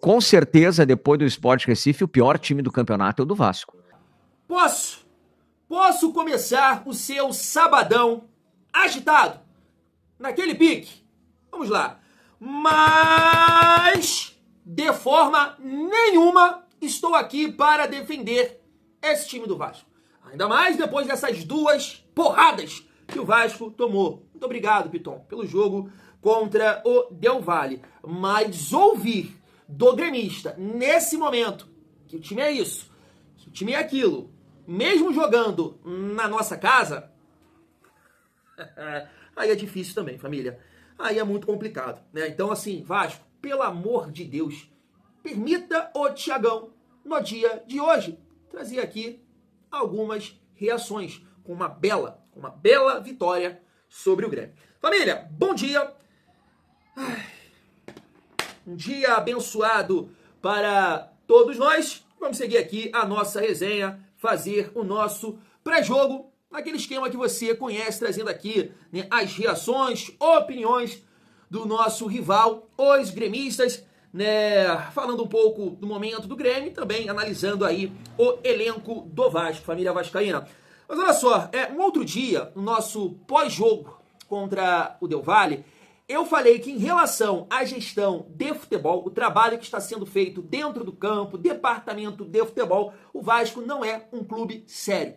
Com certeza, depois do Sport Recife, o pior time do campeonato é o do Vasco. Posso começar o seu sabadão agitado, naquele pique? Vamos lá. Mas, de forma nenhuma, estou aqui para defender esse time do Vasco. Ainda mais depois dessas duas porradas que o Vasco tomou. Muito obrigado, Piton, pelo jogo contra o Del Valle. Mas ouvir do gremista, nesse momento, que o time é isso, que o time é aquilo, mesmo jogando na nossa casa, aí é difícil também, família. Aí é muito complicado, né? Então, assim, Vasco, pelo amor de Deus, permita o Thiagão, no dia de hoje, trazer aqui algumas reações com uma bela vitória sobre o Grêmio. Família, bom dia. Um dia abençoado para todos nós. Vamos seguir aqui a nossa resenha, fazer o nosso pré-jogo, naquele esquema que você conhece, trazendo aqui, né, as reações, opiniões do nosso rival, os gremistas, né, falando um pouco do momento do Grêmio e também analisando aí o elenco do Vasco, família vascaína. Mas olha só, um outro dia, no nosso pós-jogo contra o Del Valle, eu falei que em relação à gestão de futebol, o trabalho que está sendo feito dentro do campo, departamento de futebol, o Vasco não é um clube sério.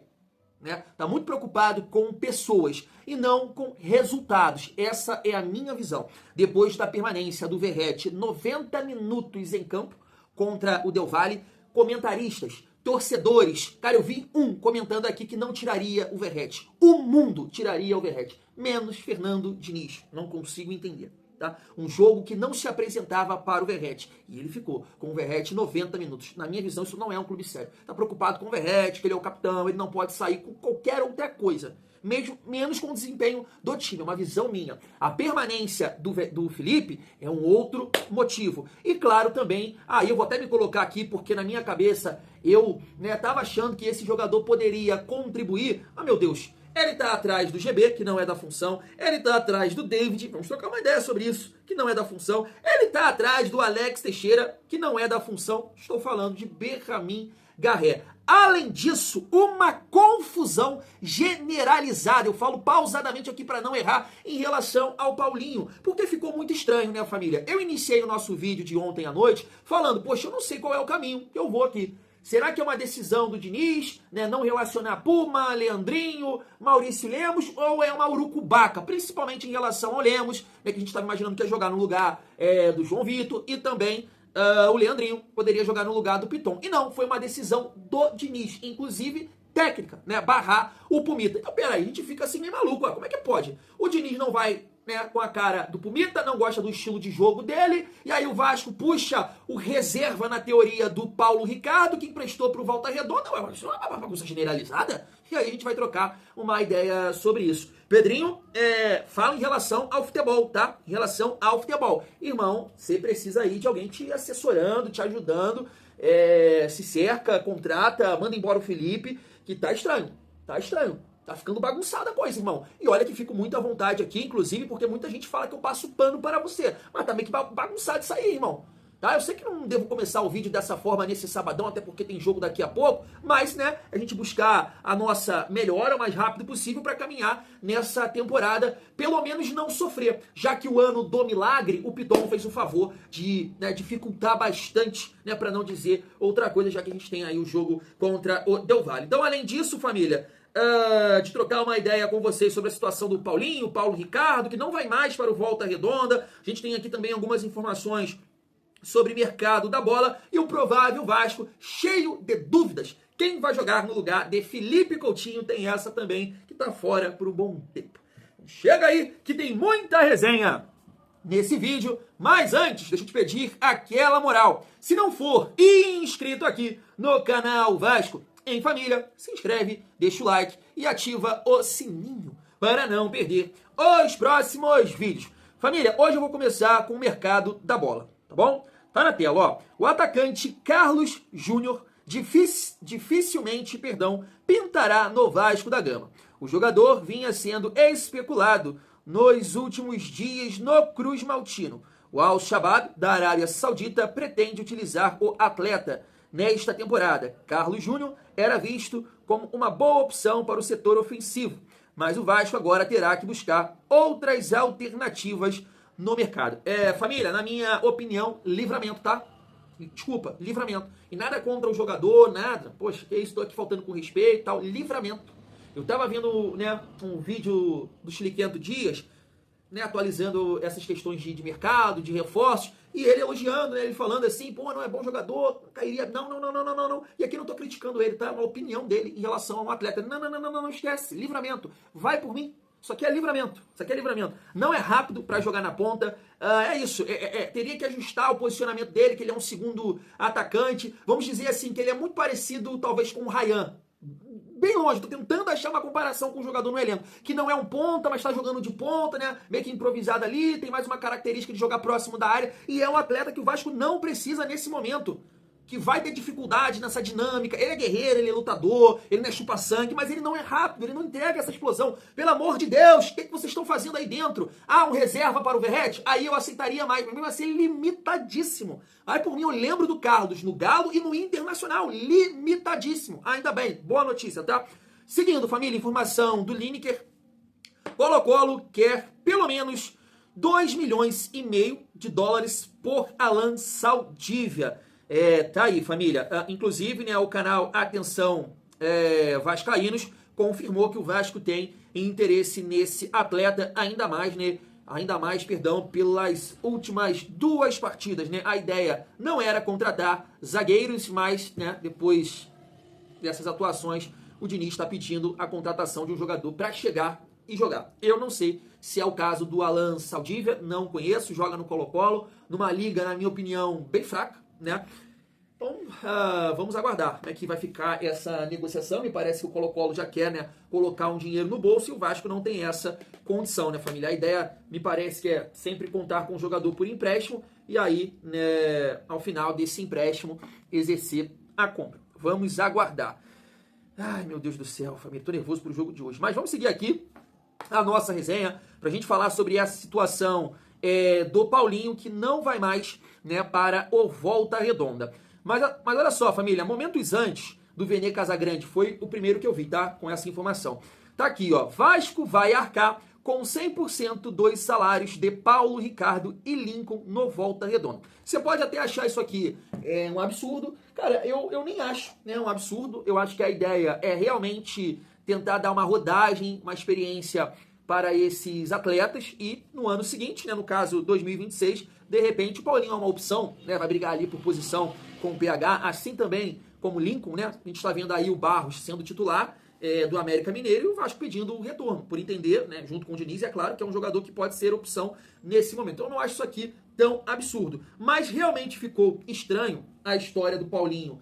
Está muito preocupado com pessoas e não com resultados. Essa é a minha visão. Depois da permanência do Verratti 90 minutos em campo contra o Del Valle, comentaristas, torcedores, cara, eu vi um comentando aqui que não tiraria o Verratti. O mundo tiraria o Verratti, menos Fernando Diniz. Não consigo entender. Tá? Um jogo que não se apresentava para o Verratti. E ele ficou com o Verratti 90 minutos. Na minha visão, isso não é um clube sério. Está preocupado com o Verratti, que ele é o capitão, ele não pode sair com qualquer outra coisa. Menos com o desempenho do time. É uma visão minha. A permanência do Felipe é um outro motivo. E claro também, eu vou até me colocar aqui, porque na minha cabeça eu estava achando que esse jogador poderia contribuir. Meu Deus, ele tá atrás do GB, que não é da função. Ele tá atrás do David, vamos trocar uma ideia sobre isso, que não é da função. Ele tá atrás do Alex Teixeira, que não é da função. Estou falando de Berramin Garré. Além disso, uma confusão generalizada. Eu falo pausadamente aqui para não errar em relação ao Paulinho, porque ficou muito estranho, né, família? Eu iniciei o nosso vídeo de ontem à noite falando, poxa, eu não sei qual é o caminho que eu vou aqui. Será que é uma decisão do Diniz, né, não relacionar Puma, Leandrinho, Maurício Lemos, ou é uma urucubaca, principalmente em relação ao Lemos, né, que a gente estava imaginando que ia jogar no lugar do João Vitor, e também o Leandrinho poderia jogar no lugar do Piton. E não, foi uma decisão do Diniz, inclusive técnica, né, barrar o Pumita. Então, peraí, a gente fica assim meio maluco, como é que pode? O Diniz não vai, né, com a cara do Pumita, não gosta do estilo de jogo dele, e aí o Vasco puxa o reserva na teoria do Paulo Ricardo, que emprestou pro Volta Redonda. Isso é uma bagunça generalizada, e aí a gente vai trocar uma ideia sobre isso. Pedrinho, fala em relação ao futebol, tá? Em relação ao futebol. Irmão, você precisa aí de alguém te assessorando, te ajudando, se cerca, contrata, manda embora o Felipe, que tá estranho, tá estranho. Tá ficando bagunçada a coisa, irmão. E olha que fico muito à vontade aqui, inclusive, porque muita gente fala que eu passo pano para você. Mas tá meio que bagunçado isso aí, irmão. Tá? Eu sei que não devo começar o vídeo dessa forma nesse sabadão, até porque tem jogo daqui a pouco. Mas, né, a gente buscar a nossa melhora o mais rápido possível para caminhar nessa temporada. Pelo menos não sofrer. Já que o ano do milagre, o Piton fez o favor de, né, dificultar bastante, né, para não dizer outra coisa, já que a gente tem aí o jogo contra o Del Valle. Então, além disso, família, de trocar uma ideia com vocês sobre a situação do Paulinho, Paulo Ricardo, que não vai mais para o Volta Redonda. A gente tem aqui também algumas informações sobre o mercado da bola e o provável Vasco cheio de dúvidas. Quem vai jogar no lugar de Felipe Coutinho? Tem essa também, que está fora por um bom tempo. Chega aí, que tem muita resenha nesse vídeo, mas antes, deixa eu te pedir aquela moral. Se não for inscrito aqui no canal Vasco em Família, se inscreve, deixa o like e ativa o sininho para não perder os próximos vídeos. Família, hoje eu vou começar com o mercado da bola, tá bom? Tá na tela, ó. O atacante Carlos Júnior dificilmente, pintará no Vasco da Gama. O jogador vinha sendo especulado nos últimos dias no Cruz Maltino. O Al-Shabaab, da Arábia Saudita, pretende utilizar o atleta nesta temporada. Carlos Júnior era visto como uma boa opção para o setor ofensivo, mas o Vasco agora terá que buscar outras alternativas no mercado. Família, na minha opinião, livramento, tá? Desculpa, livramento. E nada contra o jogador, nada. Poxa, que isso, tô aqui faltando com respeito e tal. Livramento. Eu tava vendo, né, um vídeo do Chiliquento Dias, né, atualizando essas questões de mercado, de reforços, e ele elogiando, né, ele falando assim, pô, não é bom jogador, cairia, não. E aqui não tô criticando ele, tá? É uma opinião dele em relação a um atleta. Não, esquece, livramento. Vai por mim. Isso aqui é livramento. Não é rápido para jogar na ponta. É isso. Teria que ajustar o posicionamento dele, que ele é um segundo atacante. Vamos dizer assim, que ele é muito parecido, talvez, com o Ryan. Bem longe, tô tentando achar uma comparação com um jogador no elenco, que não é um ponta, mas tá jogando de ponta, né? Meio que improvisado ali, tem mais uma característica de jogar próximo da área, e é um atleta que o Vasco não precisa nesse momento, que vai ter dificuldade nessa dinâmica. Ele é guerreiro, ele é lutador, ele não é chupa-sangue, mas ele não é rápido, ele não entrega essa explosão. Pelo amor de Deus, o que vocês estão fazendo aí dentro? Um reserva para o Verrete? Aí eu aceitaria mais, mas mesmo assim limitadíssimo. Aí por mim eu lembro do Carlos no Galo e no Internacional, limitadíssimo. Ainda bem, boa notícia, tá? Seguindo, família, informação do Lineker, Colo-Colo quer pelo menos 2,5 milhões de dólares por Alan Saldívia. Tá aí, família. Inclusive, né, o canal Atenção Vascaínos confirmou que o Vasco tem interesse nesse atleta, ainda mais, pelas últimas 2 partidas, né? A ideia não era contratar zagueiros, mas, né, depois dessas atuações, o Diniz está pedindo a contratação de um jogador para chegar e jogar. Eu não sei se é o caso do Alan Saldívia, não conheço, joga no Colo-Colo, numa liga, na minha opinião, bem fraca, né? Então, vamos aguardar como é que vai ficar essa negociação. Me parece que o Colo-Colo já quer, né, colocar um dinheiro no bolso e o Vasco não tem essa condição, né, família? A ideia, me parece que é sempre contar com o jogador por empréstimo e aí, né, ao final desse empréstimo, exercer a compra. Vamos aguardar. Ai, meu Deus do céu, família, tô nervoso pro jogo de hoje. Mas vamos seguir aqui a nossa resenha pra gente falar sobre essa situação do Paulinho, que não vai mais, né, para o Volta Redonda. Mas olha só, família, momentos antes do Vene Casagrande, foi o primeiro que eu vi, tá? Com essa informação. Tá aqui, ó. Vasco vai arcar com 100% dos salários de Paulo, Ricardo e Lincoln no Volta Redonda. Você pode até achar isso aqui um absurdo. Cara, eu nem acho, né, um absurdo. Eu acho que a ideia é realmente tentar dar uma rodagem, uma experiência para esses atletas e no ano seguinte, né, no caso 2026, de repente o Paulinho é uma opção, né, vai brigar ali por posição com o PH, assim também como o Lincoln, né, a gente está vendo aí o Barros sendo titular do América Mineiro e o Vasco pedindo o retorno, por entender, né, junto com o Diniz, é claro que é um jogador que pode ser opção nesse momento. Então eu não acho isso aqui tão absurdo, mas realmente ficou estranho a história do Paulinho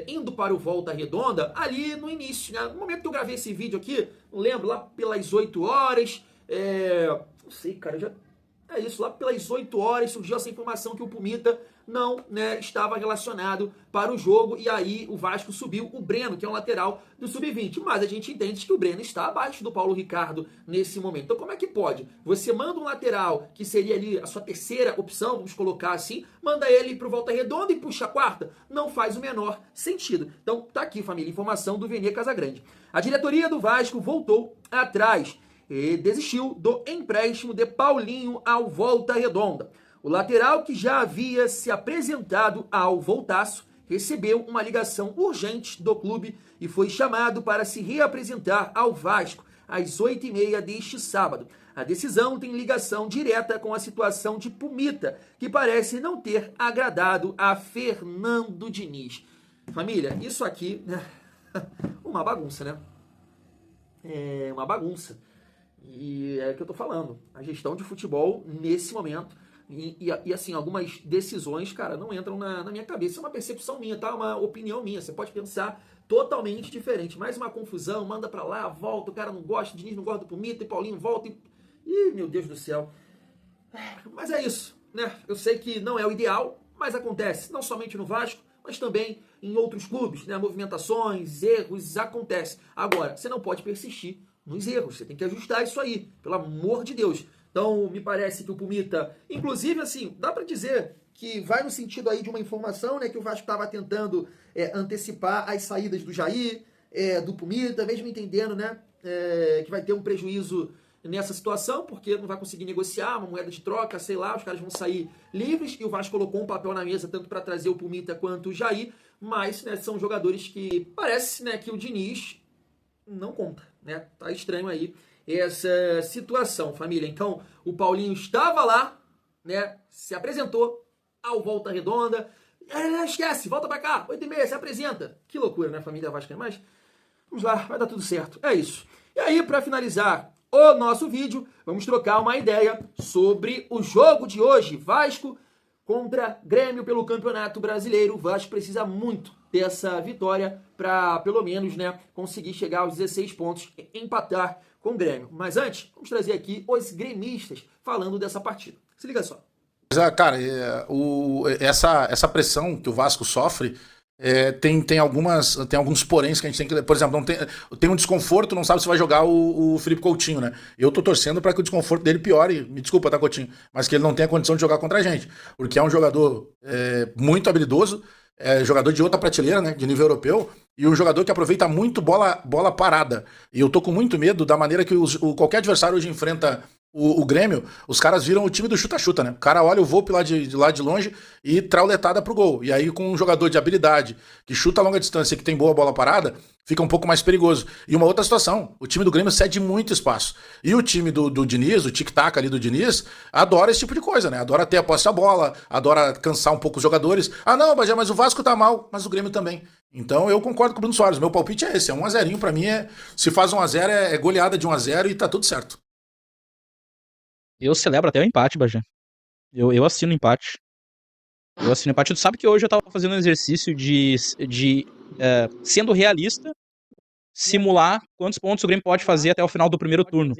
indo para o Volta Redonda, ali no início, né? No momento que eu gravei esse vídeo aqui, não lembro, lá pelas 8 horas, não sei, cara, já... É isso, lá pelas 8 horas surgiu essa informação que o Pumita não, né, estava relacionado para o jogo e aí o Vasco subiu o Breno, que é um lateral do Sub-20. Mas a gente entende que o Breno está abaixo do Paulo Ricardo nesse momento. Então como é que pode? Você manda um lateral, que seria ali a sua terceira opção, vamos colocar assim, manda ele para o Volta Redonda e puxa a quarta? Não faz o menor sentido. Então tá aqui, família, informação do Vene Casagrande. A diretoria do Vasco voltou atrás e desistiu do empréstimo de Paulinho ao Volta Redonda. O lateral, que já havia se apresentado ao Voltaço, recebeu uma ligação urgente do clube e foi chamado para se reapresentar ao Vasco às 8h30 deste sábado. A decisão tem ligação direta com a situação de Pumita, que parece não ter agradado a Fernando Diniz. Família, isso aqui é uma bagunça, né? É uma bagunça. E é o que eu tô falando. A gestão de futebol, nesse momento, e assim, algumas decisões, cara, não entram na minha cabeça. É uma percepção minha, tá? Uma opinião minha. Você pode pensar totalmente diferente. Mais uma confusão, manda pra lá, volta, o cara não gosta, o Diniz não gosta do Pumita, e Paulinho volta. Ih, meu Deus do céu. Mas é isso, né? Eu sei que não é o ideal, mas acontece. Não somente no Vasco, mas também em outros clubes, né? Movimentações, erros, acontece. Agora, você não pode persistir nos erros, você tem que ajustar isso aí, pelo amor de Deus. Então, me parece que o Pumita, inclusive, assim, dá para dizer que vai no sentido aí de uma informação, né, que o Vasco estava tentando antecipar as saídas do Jair, do Pumita, mesmo entendendo, né, que vai ter um prejuízo nessa situação, porque não vai conseguir negociar uma moeda de troca, sei lá, os caras vão sair livres, e o Vasco colocou um papel na mesa tanto para trazer o Pumita quanto o Jair, mas, né, são jogadores que parece, né, que o Diniz não conta, né, tá estranho aí essa situação, família. Então, o Paulinho estava lá, né, se apresentou ao Volta Redonda, esquece, volta pra cá, 8h30, se apresenta. Que loucura, né, família vascaína, mas vamos lá, vai dar tudo certo, é isso. E aí, para finalizar o nosso vídeo, vamos trocar uma ideia sobre o jogo de hoje, Vasco contra Grêmio pelo Campeonato Brasileiro. O Vasco precisa muito dessa vitória para, pelo menos, né, conseguir chegar aos 16 pontos e empatar com o Grêmio. Mas antes, vamos trazer aqui os gremistas falando dessa partida. Se liga só. Cara, essa pressão que o Vasco sofre tem alguns poréns que a gente tem que... Por exemplo, tem um desconforto, não sabe se vai jogar o Felipe Coutinho, né? Eu tô torcendo para que o desconforto dele piore, me desculpa, tá, Coutinho, mas que ele não tenha condição de jogar contra a gente, porque é um jogador muito habilidoso, jogador de outra prateleira, né, de nível europeu, e um jogador que aproveita muito bola parada. E eu tô com muito medo da maneira que qualquer adversário hoje enfrenta o Grêmio. Os caras viram o time do chuta-chuta, né? O cara olha o Volpi lá de longe e trauletada pro gol. E aí, com um jogador de habilidade, que chuta a longa distância e que tem boa bola parada, fica um pouco mais perigoso. E uma outra situação, o time do Grêmio cede muito espaço. E o time do Diniz, o tic-tac ali do Diniz, adora esse tipo de coisa, né? Adora ter a posse da bola, adora cansar um pouco os jogadores. Ah, não, mas o Vasco tá mal, mas o Grêmio também. Então eu concordo com o Bruno Soares. Meu palpite é esse, 1-0 pra mim. Se faz 1-0 é goleada de 1-0 e tá tudo certo. Eu celebro até o empate, Bajé. Eu assino o empate. Eu assino o empate. Tu sabe que hoje eu tava fazendo um exercício de sendo realista, simular quantos pontos o Grêmio pode fazer até o final do primeiro turno.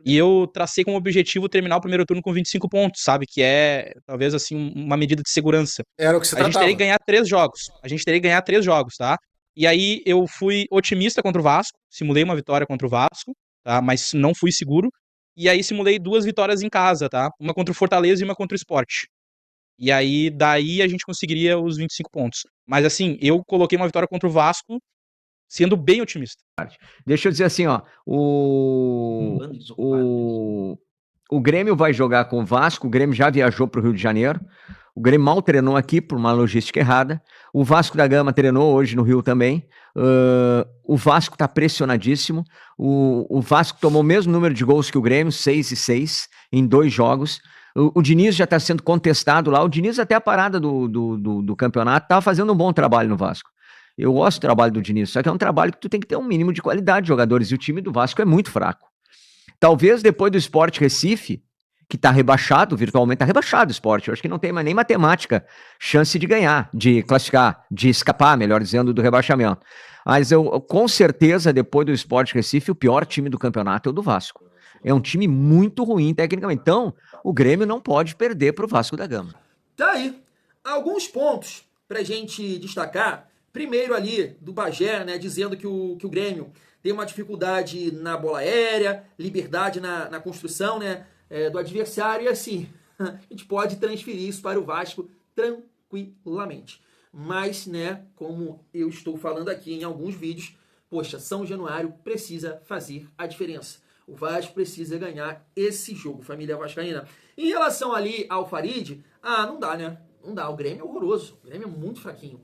E eu tracei como objetivo terminar o primeiro turno com 25 pontos, sabe? Que é, talvez, assim, uma medida de segurança. Era o que se tratava. A gente teria que ganhar 3 jogos. A gente teria que ganhar 3 jogos, tá? E aí eu fui otimista contra o Vasco, simulei uma vitória contra o Vasco, tá? Mas não fui seguro. E aí simulei 2 vitórias em casa, tá? Uma contra o Fortaleza e uma contra o Sport. E aí, daí a gente conseguiria os 25 pontos. Mas assim, eu coloquei uma vitória contra o Vasco, sendo bem otimista. Deixa eu dizer assim, ó, o Grêmio vai jogar com o Vasco, o Grêmio já viajou para o Rio de Janeiro, o Grêmio mal treinou aqui por uma logística errada, o Vasco da Gama treinou hoje no Rio também, o Vasco está pressionadíssimo, o Vasco tomou o mesmo número de gols que o Grêmio, 6-6, em 2 jogos, o Diniz já está sendo contestado lá, o Diniz até a parada do campeonato estava fazendo um bom trabalho no Vasco. Eu gosto do trabalho do Diniz, só que é um trabalho que tu tem que ter um mínimo de qualidade de jogadores, e o time do Vasco é muito fraco. Talvez depois do Sport Recife, que está rebaixado, virtualmente está rebaixado o Sport, eu acho que não tem mais nem matemática chance de ganhar, de classificar, de escapar, melhor dizendo, do rebaixamento. Mas com certeza, depois do Sport Recife, o pior time do campeonato é o do Vasco. É um time muito ruim tecnicamente. Então, o Grêmio não pode perder para o Vasco da Gama. Tá aí. Alguns pontos pra gente destacar. Primeiro ali do Bagé, né, dizendo que o Grêmio tem uma dificuldade na bola aérea, liberdade na construção, né, do adversário, e assim, a gente pode transferir isso para o Vasco tranquilamente. Mas, né, como eu estou falando aqui em alguns vídeos, poxa, São Januário precisa fazer a diferença. O Vasco precisa ganhar esse jogo, família vascaína. Em relação ali ao Farid, não dá, né? Não dá, o Grêmio é horroroso, o Grêmio é muito fraquinho.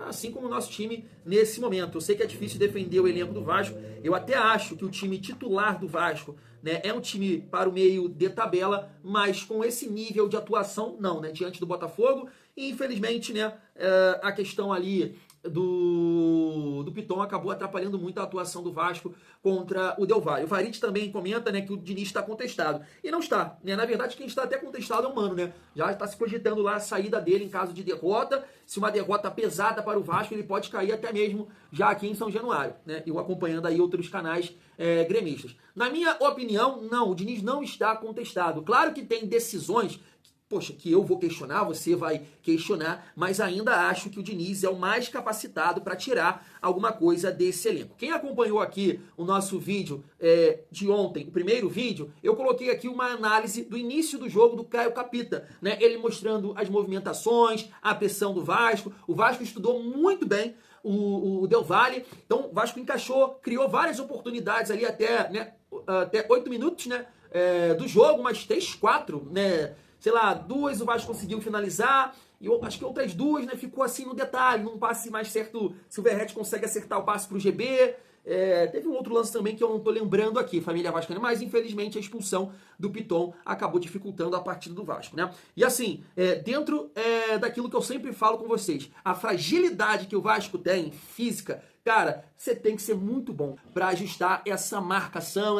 Assim como o nosso time nesse momento. Eu sei que é difícil defender o elenco do Vasco. Eu até acho que o time titular do Vasco, né, é um time para o meio de tabela, mas com esse nível de atuação, não, né, diante do Botafogo. E infelizmente, né, a questão ali do Piton acabou atrapalhando muito a atuação do Vasco contra o Del Valle. O Farid também comenta, né, que o Diniz está contestado. E não está, né? Na verdade, quem está até contestado é o Mano, né? Já está se cogitando lá a saída dele em caso de derrota. Se uma derrota pesada para o Vasco, ele pode cair até mesmo já aqui em São Januário, né? Eu acompanhando aí outros canais gremistas. Na minha opinião, não, o Diniz não está contestado. Claro que tem decisões poxa, que eu vou questionar, você vai questionar, mas ainda acho que o Diniz é o mais capacitado para tirar alguma coisa desse elenco. Quem acompanhou aqui o nosso vídeo de ontem, o primeiro vídeo, eu coloquei aqui uma análise do início do jogo do Caio Capita, né? Ele mostrando as movimentações, a pressão do Vasco. O Vasco estudou muito bem o Del Valle, então o Vasco encaixou, criou várias oportunidades ali até 8 minutos, né, do jogo, mas 3, 4, né, sei lá, 2 o Vasco conseguiu finalizar, e eu acho que outras 2, né, ficou assim no detalhe, num passe mais certo, se o Verratti consegue acertar o passe pro GB. Teve um outro lance também que eu não tô lembrando aqui, família vascaína, mas infelizmente a expulsão do Piton acabou dificultando a partida do Vasco, né? E assim, dentro daquilo que eu sempre falo com vocês, a fragilidade que o Vasco tem, física, cara, você tem que ser muito bom para ajustar essa marcação,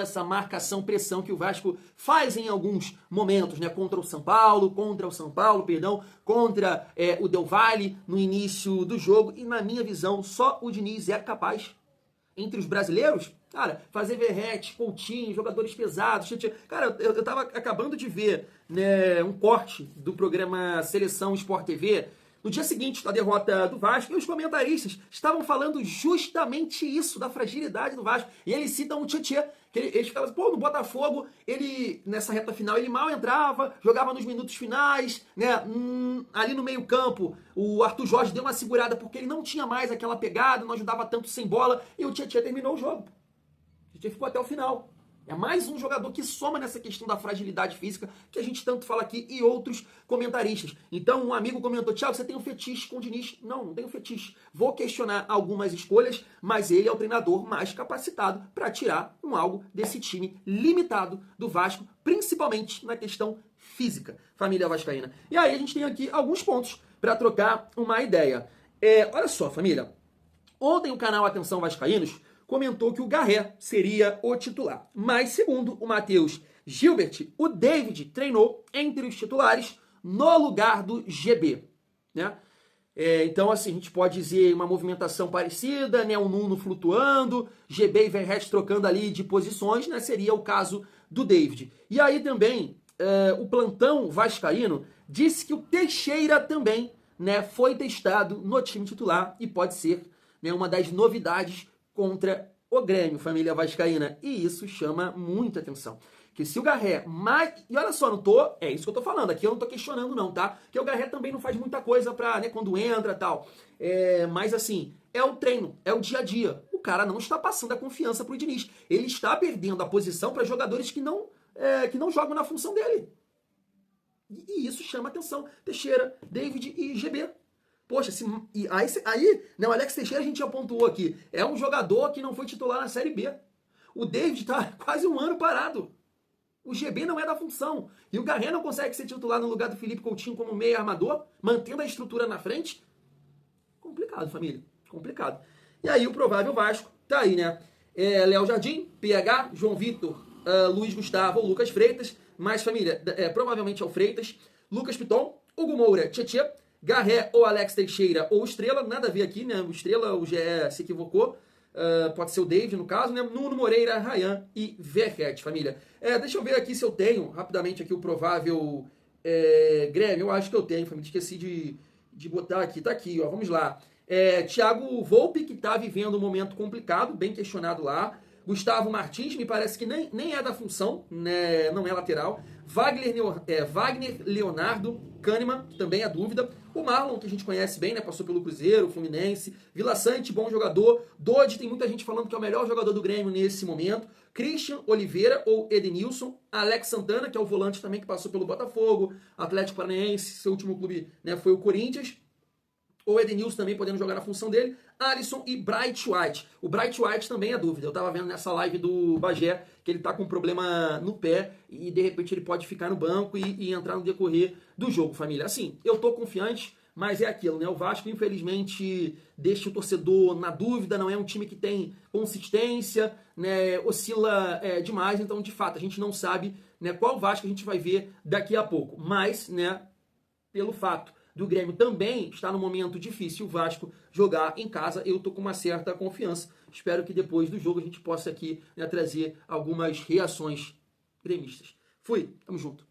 pressão que o Vasco faz em alguns momentos, né? Contra o São Paulo, contra o Del Valle no início do jogo, e na minha visão, só o Diniz é capaz, entre os brasileiros, cara, fazer Verratti, Coutinho, jogadores pesados. Cara, eu tava acabando de ver, né, um corte do programa Seleção Sport TV, no dia seguinte da derrota do Vasco, e os comentaristas estavam falando justamente isso, da fragilidade do Vasco. E eles citam o Tietê, que eles ficavam, pô, no Botafogo, ele, nessa reta final, ele mal entrava, jogava nos minutos finais, né, ali no meio campo, o Arthur Jorge deu uma segurada porque ele não tinha mais aquela pegada, não ajudava tanto sem bola, e o Tietê terminou o jogo. O Tietê ficou até o final. É mais um jogador que soma nessa questão da fragilidade física que a gente tanto fala aqui, e outros comentaristas. Então um amigo comentou, Thiago, você tem um fetiche com o Diniz? Não, não tenho fetiche. Vou questionar algumas escolhas, mas ele é o treinador mais capacitado para tirar algo desse time limitado do Vasco, principalmente na questão física, família vascaína. E aí a gente tem aqui alguns pontos para trocar uma ideia. Olha só, família. Ontem o canal Atenção Vascaínos comentou que o Garré seria o titular. Mas, segundo o Matheus Gilbert, o David treinou entre os titulares no lugar do GB, né? Então, assim, a gente pode dizer uma movimentação parecida, né? O Nuno flutuando, GB e Verratti trocando ali de posições, né? Seria o caso do David. E aí também, o plantão vascaíno disse que o Teixeira também, né, foi testado no time titular e pode ser, né, uma das novidades contra o Grêmio, família vascaína. E isso chama muita atenção. Que se o Garré... E olha só, é isso que eu tô falando. Aqui eu não tô questionando não, tá? Que o Garré também não faz muita coisa pra, né, quando entra e tal. Mas assim, é o treino, é o dia a dia. O cara não está passando a confiança pro Diniz. Ele está perdendo a posição para jogadores que não jogam na função dele. E isso chama atenção. Teixeira, David e GB. Poxa, aí, né, o Alex Teixeira a gente já pontuou aqui. É um jogador que não foi titular na Série B. O David tá quase um ano parado. O GB não é da função. E o Garré não consegue ser titular no lugar do Felipe Coutinho como meio armador, mantendo a estrutura na frente. Complicado, família. Complicado. E aí o provável Vasco tá aí, né? Léo Jardim, PH, João Vitor, Luiz Gustavo ou Lucas Freitas. Mas, família, provavelmente é o Freitas. Lucas Piton, Hugo Moura, Tietê, Garré ou Alex Teixeira ou Estrela, nada a ver aqui, né? O Estrela, o GE se equivocou. Pode ser o David, no caso, né? Nuno Moreira, Ryan e Verratti, família. Deixa eu ver aqui se eu tenho, rapidamente, aqui o provável Grêmio. Eu acho que eu tenho, família. Esqueci de botar aqui. Tá aqui, ó. Vamos lá. Thiago Volpe, que tá vivendo um momento complicado, bem questionado lá. Gustavo Martins, me parece que nem é da função, né? Não é lateral. Wagner Leonardo, Kahneman, também é dúvida. O Marlon, que a gente conhece bem, né? Passou pelo Cruzeiro, Fluminense. Vila Sante, bom jogador. Dodge, tem muita gente falando que é o melhor jogador do Grêmio nesse momento. Christian Oliveira ou Edenilson. Alex Santana, que é o volante também que passou pelo Botafogo. Atlético Paranaense, seu último clube, né, foi o Corinthians. Ou Edenilson também podendo jogar na função dele. Alisson e Bright White. O Bright White também é dúvida. Eu tava vendo nessa live do Bagé que ele tá com um problema no pé e de repente ele pode ficar no banco e entrar no decorrer do jogo, família. Assim, eu tô confiante, mas é aquilo, né? O Vasco, infelizmente, deixa o torcedor na dúvida. Não é um time que tem consistência, né? Oscila demais. Então, de fato, a gente não sabe, né, qual Vasco a gente vai ver daqui a pouco. Mas, né, pelo fato do Grêmio também está no momento difícil, o Vasco jogar em casa, eu tô com uma certa confiança. Espero que depois do jogo a gente possa aqui, né, trazer algumas reações gremistas. Fui, tamo junto.